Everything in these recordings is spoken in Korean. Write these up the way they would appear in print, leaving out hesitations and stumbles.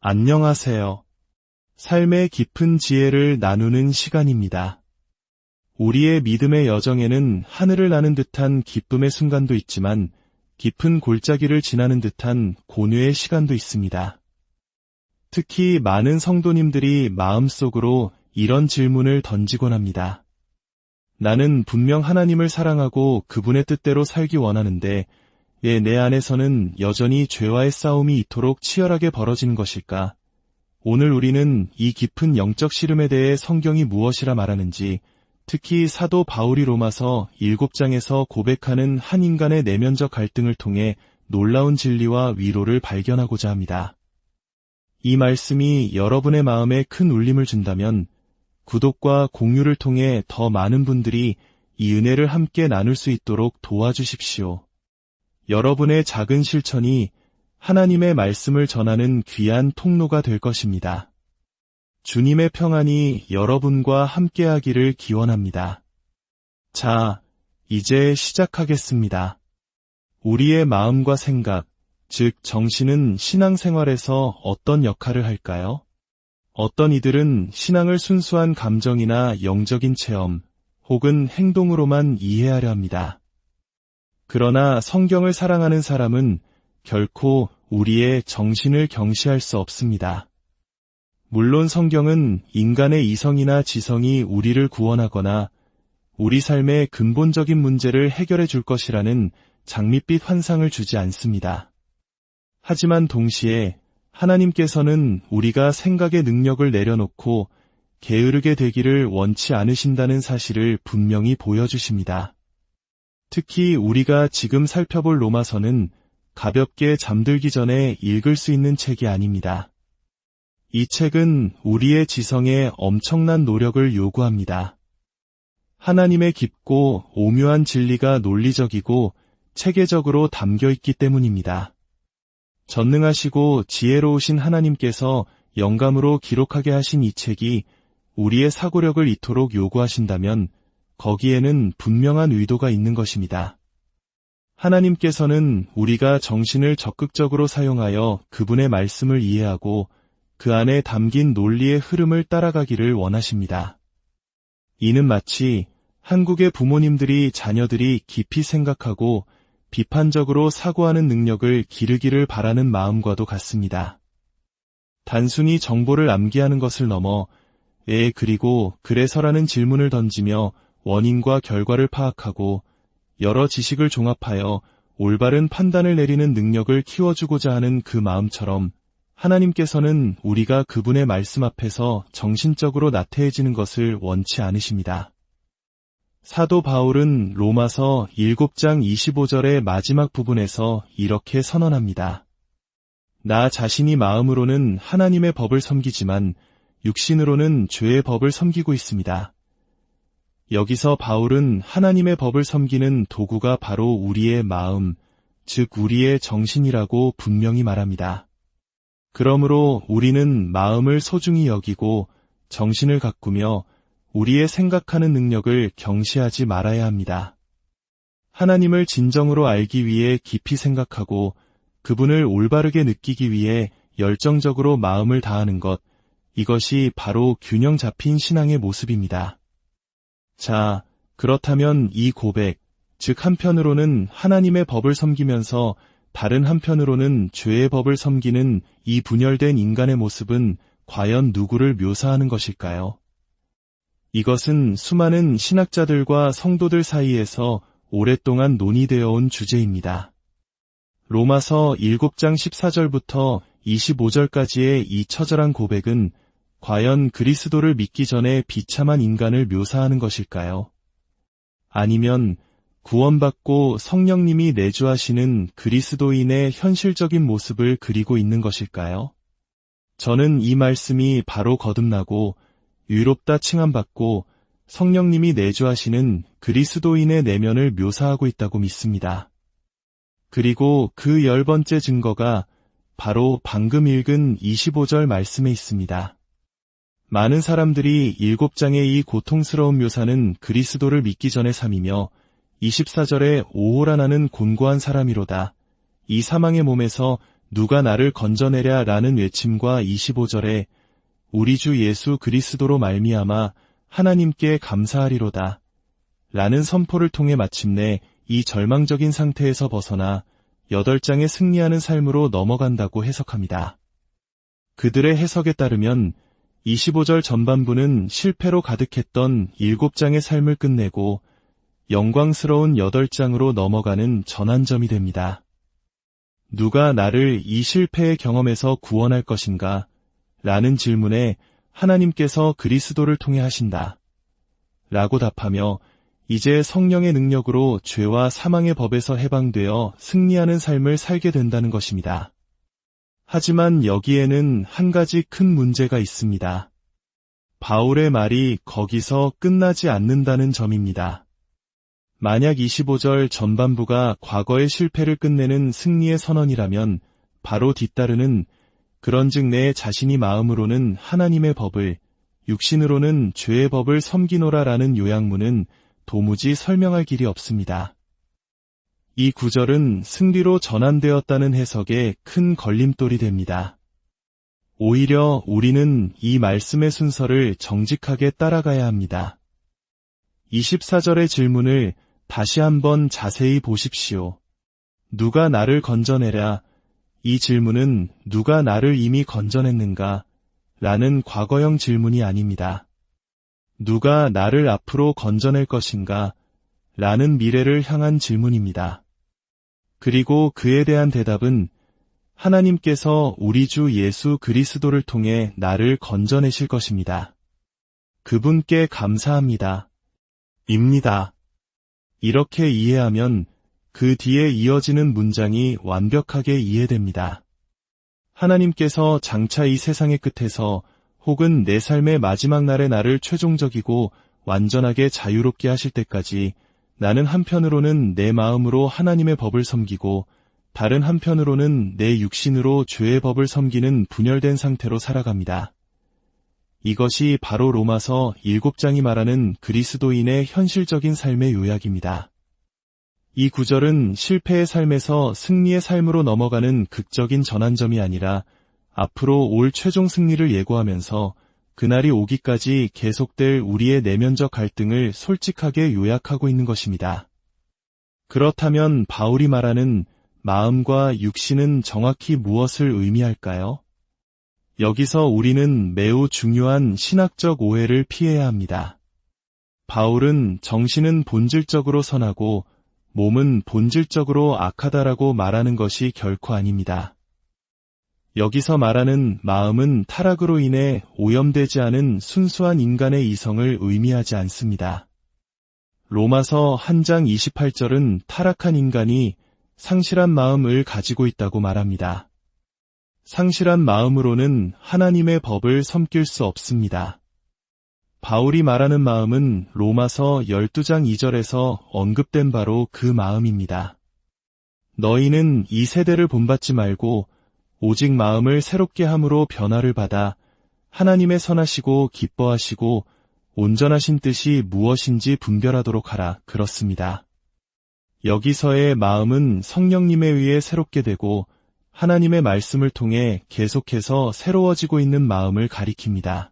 안녕하세요. 삶의 깊은 지혜를 나누는 시간입니다. 우리의 믿음의 여정에는 하늘을 나는 듯한 기쁨의 순간도 있지만 깊은 골짜기를 지나는 듯한 고뇌의 시간도 있습니다. 특히 많은 성도님들이 마음속으로 이런 질문을 던지곤 합니다. 나는 분명 하나님을 사랑하고 그분의 뜻대로 살기 원하는데 왜 내 안에서는 여전히 죄와의 싸움이 이토록 치열하게 벌어지는 것일까? 오늘 우리는 이 깊은 영적 시름에 대해 성경이 무엇이라 말하는지, 특히 사도 바울이 로마서 7장에서 고백하는 한 인간의 내면적 갈등을 통해 놀라운 진리와 위로를 발견하고자 합니다. 이 말씀이 여러분의 마음에 큰 울림을 준다면 구독과 공유를 통해 더 많은 분들이 이 은혜를 함께 나눌 수 있도록 도와주십시오. 여러분의 작은 실천이 하나님의 말씀을 전하는 귀한 통로가 될 것입니다. 주님의 평안이 여러분과 함께하기를 기원합니다. 자, 이제 시작하겠습니다. 우리의 마음과 생각, 즉 정신은 신앙생활에서 어떤 역할을 할까요? 어떤 이들은 신앙을 순수한 감정이나 영적인 체험, 혹은 행동으로만 이해하려 합니다. 그러나 성경을 사랑하는 사람은 결코 우리의 정신을 경시할 수 없습니다. 물론 성경은 인간의 이성이나 지성이 우리를 구원하거나 우리 삶의 근본적인 문제를 해결해 줄 것이라는 장밋빛 환상을 주지 않습니다. 하지만 동시에 하나님께서는 우리가 생각의 능력을 내려놓고 게으르게 되기를 원치 않으신다는 사실을 분명히 보여주십니다. 특히 우리가 지금 살펴볼 로마서는 가볍게 잠들기 전에 읽을 수 있는 책이 아닙니다. 이 책은 우리의 지성에 엄청난 노력을 요구합니다. 하나님의 깊고 오묘한 진리가 논리적이고 체계적으로 담겨 있기 때문입니다. 전능하시고 지혜로우신 하나님께서 영감으로 기록하게 하신 이 책이 우리의 사고력을 이토록 요구하신다면 거기에는 분명한 의도가 있는 것입니다. 하나님께서는 우리가 정신을 적극적으로 사용하여 그분의 말씀을 이해하고 그 안에 담긴 논리의 흐름을 따라가기를 원하십니다. 이는 마치 한국의 부모님들이 자녀들이 깊이 생각하고 비판적으로 사고하는 능력을 기르기를 바라는 마음과도 같습니다. 단순히 정보를 암기하는 것을 넘어 그리고 그래서라는 질문을 던지며 원인과 결과를 파악하고 여러 지식을 종합하여 올바른 판단을 내리는 능력을 키워주고자 하는 그 마음처럼 하나님께서는 우리가 그분의 말씀 앞에서 정신적으로 나태해지는 것을 원치 않으십니다. 사도 바울은 로마서 7장 25절의 마지막 부분에서 이렇게 선언합니다. 나 자신이 마음으로는 하나님의 법을 섬기지만 육신으로는 죄의 법을 섬기고 있습니다. 여기서 바울은 하나님의 법을 섬기는 도구가 바로 우리의 마음, 즉 우리의 정신이라고 분명히 말합니다. 그러므로 우리는 마음을 소중히 여기고 정신을 가꾸며 우리의 생각하는 능력을 경시하지 말아야 합니다. 하나님을 진정으로 알기 위해 깊이 생각하고 그분을 올바르게 느끼기 위해 열정적으로 마음을 다하는 것, 이것이 바로 균형 잡힌 신앙의 모습입니다. 자, 그렇다면 이 고백, 즉 한편으로는 하나님의 법을 섬기면서 다른 한편으로는 죄의 법을 섬기는 이 분열된 인간의 모습은 과연 누구를 묘사하는 것일까요? 이것은 수많은 신학자들과 성도들 사이에서 오랫동안 논의되어 온 주제입니다. 로마서 7장 14절부터 25절까지의 이 처절한 고백은 과연 그리스도를 믿기 전에 비참한 인간을 묘사하는 것일까요? 아니면 구원받고 성령님이 내주하시는 그리스도인의 현실적인 모습을 그리고 있는 것일까요? 저는 이 말씀이 바로 거듭나고 의롭다 칭함받고 성령님이 내주하시는 그리스도인의 내면을 묘사하고 있다고 믿습니다. 그리고 그 10번째 증거가 바로 방금 읽은 25절 말씀에 있습니다. 많은 사람들이 7장의 이 고통스러운 묘사는 그리스도를 믿기 전의 삶이며 24절에 오호라 나는 곤고한 사람이로다. 이 사망의 몸에서 누가 나를 건져내랴 라는 외침과 25절에 우리 주 예수 그리스도로 말미암아 하나님께 감사하리로다 라는 선포를 통해 마침내 이 절망적인 상태에서 벗어나 8장의 승리하는 삶으로 넘어간다고 해석합니다. 그들의 해석에 따르면 25절 전반부는 실패로 가득했던 7장의 삶을 끝내고 영광스러운 8장으로 넘어가는 전환점이 됩니다. 누가 나를 이 실패의 경험에서 구원할 것인가? 라는 질문에 하나님께서 그리스도를 통해 하신다. 라고 답하며 이제 성령의 능력으로 죄와 사망의 법에서 해방되어 승리하는 삶을 살게 된다는 것입니다. 하지만 여기에는 한 가지 큰 문제가 있습니다. 바울의 말이 거기서 끝나지 않는다는 점입니다. 만약 25절 전반부가 과거의 실패를 끝내는 승리의 선언이라면 바로 뒤따르는 그런즉 내 자신이 마음으로는 하나님의 법을 육신으로는 죄의 법을 섬기노라 라는 요약문은 도무지 설명할 길이 없습니다. 이 구절은 승리로 전환되었다는 해석에 큰 걸림돌이 됩니다. 오히려 우리는 이 말씀의 순서를 정직하게 따라가야 합니다. 24절의 질문을 다시 한번 자세히 보십시오. 누가 나를 건져내랴? 이 질문은 누가 나를 이미 건져냈는가? 라는 과거형 질문이 아닙니다. 누가 나를 앞으로 건져낼 것인가? 라는 미래를 향한 질문입니다. 그리고 그에 대한 대답은 하나님께서 우리 주 예수 그리스도를 통해 나를 건져내실 것입니다. 그분께 감사합니다. 입니다. 이렇게 이해하면 그 뒤에 이어지는 문장이 완벽하게 이해됩니다. 하나님께서 장차 이 세상의 끝에서 혹은 내 삶의 마지막 날에 나를 최종적이고 완전하게 자유롭게 하실 때까지 나는 한편으로는 내 마음으로 하나님의 법을 섬기고 다른 한편으로는 내 육신으로 죄의 법을 섬기는 분열된 상태로 살아갑니다. 이것이 바로 로마서 7장이 말하는 그리스도인의 현실적인 삶의 요약입니다. 이 구절은 실패의 삶에서 승리의 삶으로 넘어가는 극적인 전환점이 아니라 앞으로 올 최종 승리를 예고하면서 그날이 오기까지 계속될 우리의 내면적 갈등을 솔직하게 요약하고 있는 것입니다. 그렇다면 바울이 말하는 마음과 육신은 정확히 무엇을 의미할까요? 여기서 우리는 매우 중요한 신학적 오해를 피해야 합니다. 바울은 정신은 본질적으로 선하고 몸은 본질적으로 악하다라고 말하는 것이 결코 아닙니다. 여기서 말하는 마음은 타락으로 인해 오염되지 않은 순수한 인간의 이성을 의미하지 않습니다. 로마서 1장 28절은 타락한 인간이 상실한 마음을 가지고 있다고 말합니다. 상실한 마음으로는 하나님의 법을 섬길 수 없습니다. 바울이 말하는 마음은 로마서 12장 2절에서 언급된 바로 그 마음입니다. 너희는 이 세대를 본받지 말고 오직 마음을 새롭게 함으로 변화를 받아 하나님의 선하시고 기뻐하시고 온전하신 뜻이 무엇인지 분별하도록 하라. 그렇습니다. 여기서의 마음은 성령님에 의해 새롭게 되고 하나님의 말씀을 통해 계속해서 새로워지고 있는 마음을 가리킵니다.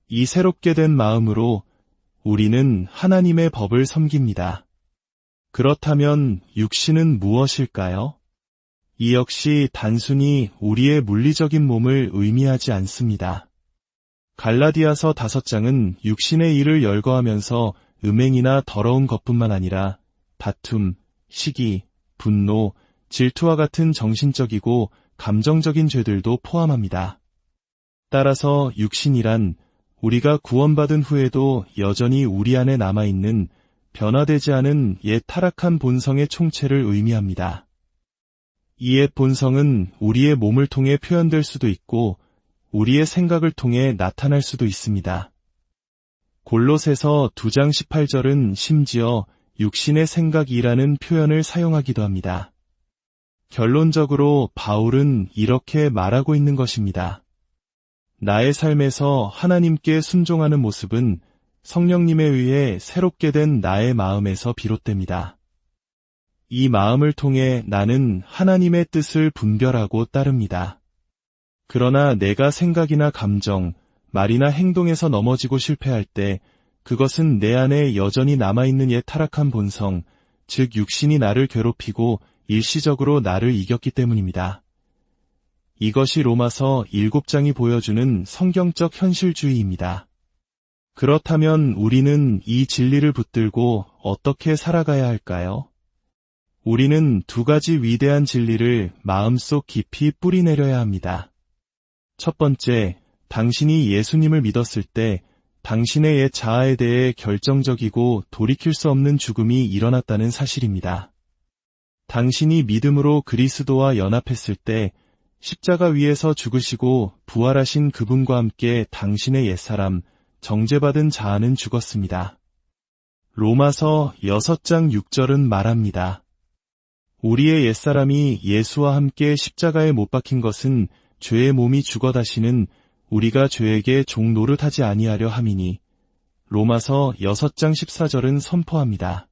이 새롭게 된 마음으로 우리는 하나님의 법을 섬깁니다. 그렇다면 육신은 무엇일까요? 이 역시 단순히 우리의 물리적인 몸을 의미하지 않습니다. 갈라디아서 5장은 육신의 일을 열거하면서 음행이나 더러운 것뿐만 아니라 다툼, 시기, 분노, 질투와 같은 정신적이고 감정적인 죄들도 포함합니다. 따라서 육신이란 우리가 구원받은 후에도 여전히 우리 안에 남아있는 변화되지 않은 옛 타락한 본성의 총체를 의미합니다. 이 옛 본성은 우리의 몸을 통해 표현될 수도 있고 우리의 생각을 통해 나타날 수도 있습니다. 골로새서 2장 18절은 심지어 육신의 생각이라는 표현을 사용하기도 합니다. 결론적으로 바울은 이렇게 말하고 있는 것입니다. 나의 삶에서 하나님께 순종하는 모습은 성령님에 의해 새롭게 된 나의 마음에서 비롯됩니다. 이 마음을 통해 나는 하나님의 뜻을 분별하고 따릅니다. 그러나 내가 생각이나 감정, 말이나 행동에서 넘어지고 실패할 때 그것은 내 안에 여전히 남아있는 옛 타락한 본성, 즉 육신이 나를 괴롭히고 일시적으로 나를 이겼기 때문입니다. 이것이 로마서 7장이 보여주는 성경적 현실주의입니다. 그렇다면 우리는 이 진리를 붙들고 어떻게 살아가야 할까요? 우리는 두 가지 위대한 진리를 마음속 깊이 뿌리내려야 합니다. 첫 번째, 당신이 예수님을 믿었을 때 당신의 옛 자아에 대해 결정적이고 돌이킬 수 없는 죽음이 일어났다는 사실입니다. 당신이 믿음으로 그리스도와 연합했을 때 십자가 위에서 죽으시고 부활하신 그분과 함께 당신의 옛사람, 정죄받은 자아는 죽었습니다. 로마서 6장 6절은 말합니다. 우리의 옛사람이 예수와 함께 십자가에 못 박힌 것은 죄의 몸이 죽어 다시는 우리가 죄에게 종 노릇하지 아니하려 함이니 로마서 6장 14절은 선포합니다.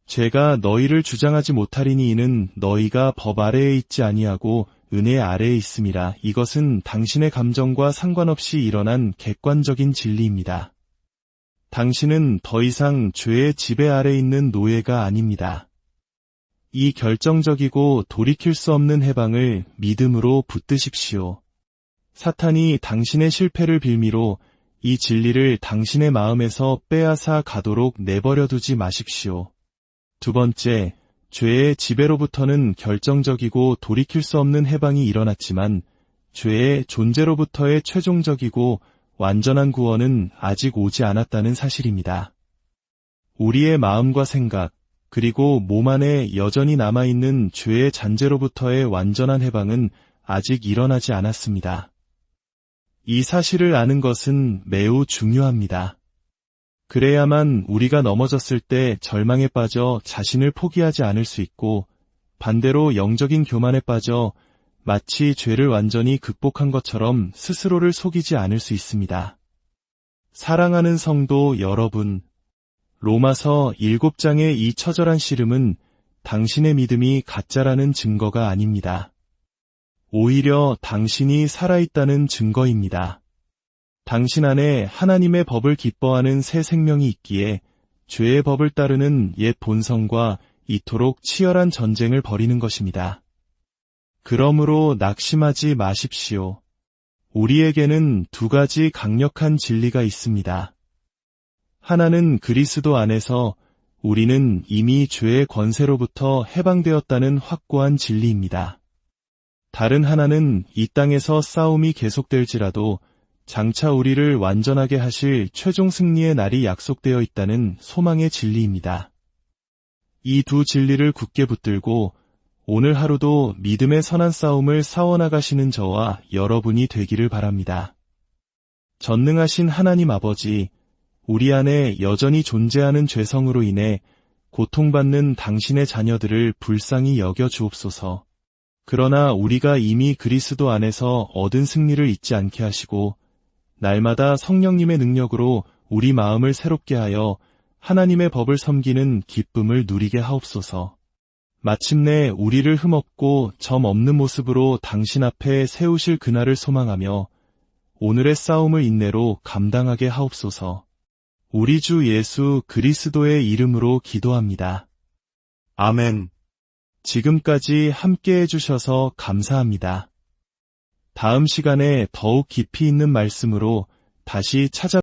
죄가 너희를 주장하지 못하리니 이는 너희가 법 아래에 있지 아니하고 은혜 아래에 있음이라. 이것은 당신의 감정과 상관없이 일어난 객관적인 진리입니다. 당신은 더 이상 죄의 지배 아래 있는 노예가 아닙니다. 이 결정적이고 돌이킬 수 없는 해방을 믿음으로 붙드십시오. 사탄이 당신의 실패를 빌미로 이 진리를 당신의 마음에서 빼앗아 가도록 내버려 두지 마십시오. 두 번째, 죄의 지배로부터는 결정적이고 돌이킬 수 없는 해방이 일어났지만 죄의 존재로부터의 최종적이고 완전한 구원은 아직 오지 않았다는 사실입니다. 우리의 마음과 생각, 그리고 몸 안에 여전히 남아있는 죄의 잔재로부터의 완전한 해방은 아직 일어나지 않았습니다. 이 사실을 아는 것은 매우 중요합니다. 그래야만 우리가 넘어졌을 때 절망에 빠져 자신을 포기하지 않을 수 있고 반대로 영적인 교만에 빠져 마치 죄를 완전히 극복한 것처럼 스스로를 속이지 않을 수 있습니다. 사랑하는 성도 여러분, 로마서 7장의 이 처절한 씨름은 당신의 믿음이 가짜라는 증거가 아닙니다. 오히려 당신이 살아있다는 증거입니다. 당신 안에 하나님의 법을 기뻐하는 새 생명이 있기에 죄의 법을 따르는 옛 본성과 이토록 치열한 전쟁을 벌이는 것입니다. 그러므로 낙심하지 마십시오. 우리에게는 두 가지 강력한 진리가 있습니다. 하나는 그리스도 안에서 우리는 이미 죄의 권세로부터 해방되었다는 확고한 진리입니다. 다른 하나는 이 땅에서 싸움이 계속될지라도 장차 우리를 완전하게 하실 최종 승리의 날이 약속되어 있다는 소망의 진리입니다. 이 두 진리를 굳게 붙들고 오늘 하루도 믿음의 선한 싸움을 싸워나가시는 저와 여러분이 되기를 바랍니다. 전능하신 하나님 아버지, 우리 안에 여전히 존재하는 죄성으로 인해 고통받는 당신의 자녀들을 불쌍히 여겨 주옵소서. 그러나 우리가 이미 그리스도 안에서 얻은 승리를 잊지 않게 하시고 날마다 성령님의 능력으로 우리 마음을 새롭게 하여 하나님의 법을 섬기는 기쁨을 누리게 하옵소서. 마침내 우리를 흠없고 점 없는 모습으로 당신 앞에 세우실 그날을 소망하며 오늘의 싸움을 인내로 감당하게 하옵소서. 우리 주 예수 그리스도의 이름으로 기도합니다. 아멘. 지금까지 함께 해주셔서 감사합니다. 다음 시간에 더욱 깊이 있는 말씀으로 다시 찾아